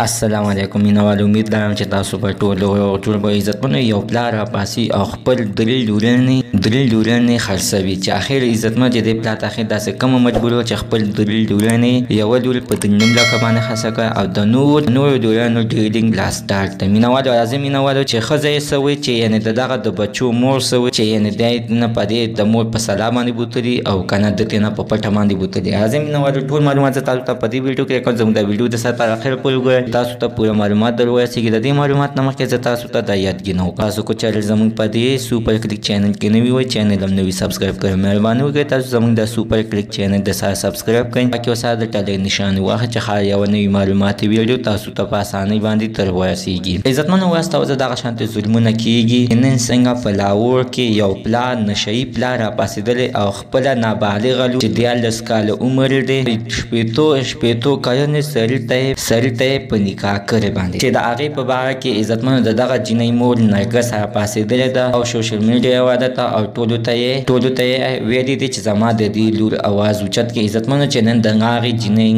السلام علیکم مینوال، امید لرم چې تاسو په ټول به عزتمنو. یو پلار راپاسي او خپل درې لورانې خرڅوي چې اخر عزتمن چې دی پلار ته اخر داسې کومه مجبور و چې خپل درې لورانې یوه لور په 3 لکه باندې خرڅه کړه او د نورو لورانو ډریډینګ لا سټارټ کړه. مینوالو راځئ مینوالو چې ښځه یې څه وایي چې یعنې د دغه د بچو مور څه وایي چې یعنې دی نه په دې د مور په سلا باندې بوتلي او که نه د دې نه په پټه باندې بوتلي. راځئ مینوالو ټول معلومات زه تاسو ته په دې ویډیو کې کوم. زموږ د ویډیو د سر تر اخره پورې وګورئ، تاسو ته پوره معلومات در ورسیږي. د دې معلومات نه مخکې زه تاسو ته دا یادګي نه وکړم، تاسو که چېرې زموږ په دې سوپر کلیک چینل کې نوي وئ، چینل هم نوي سبسکرایب کړئ. مهرباني وکړئ تاسو زموږ د سوپر کلیک چینل د سره سبسکرایب کړئ، باقي ورسره د ټلۍ نشان واخلئ چې ښایي یوه نوي معلوماتي ویډیو تاسو ته په اسانۍ باندې تر ورسیږي. عزتمنو ورځ ته ورځ دغه شانتې ظلمونه کېږي. نن څنګه په لاهور کې یو پلار نشهیي پلار راپاڅېدلی او خپله نابالغه لور چې 14 کاله عمر دی شپېتو کلنې سړي ته یې په نکاح کړې باندې چې د هغې په باره کې عزتمنو د دغه جینۍ مور نرګس راپاڅېدلې ده او سوشل میډیا واده ته او ټولو ته یې ویلي دي چې زما د دې لور اواز اوچت کړي. عزتمنو چې نن د هغې جینۍ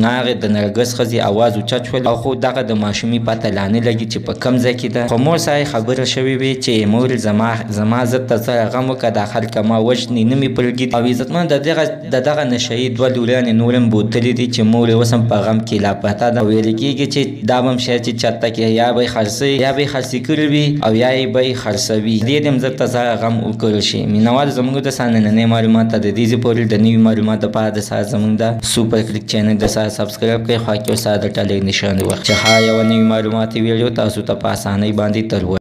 د نرګس ښځې اواز اوچت شول او خو دغه د ماشومې پته لا نه لګي چې په کوم ځای کې ده. خو مور سره خبره شوې وې چې مور زما ضد ته څه غم وکړه، دا خلکه ما وژني نه مې پرېږدي. او عزتمنو د دغه نشهیي 2 لورانې نور هم بوتلي دي چې مور یې اوس هم په غم کې لا پته ده. ویل کېږي چې دا به هم شاید چې چاته کې یا به یې خرڅې کړي وي او یا یې به یې خرڅوي. دې هم زر ته زر غم وکړل شي. مینوال زموږ د سره نننۍ معلومات ته د دې ځای پورې د نوي معلومات دپاره د سره زموږ د سوپر کلیک چینل د سره سبسکرایب کړئ، خوا کې ورسره د ټلۍ نشان وخت چې ښایي یوه نوي معلوماتي ویډیو تاسو ته په اسانۍ باندې تر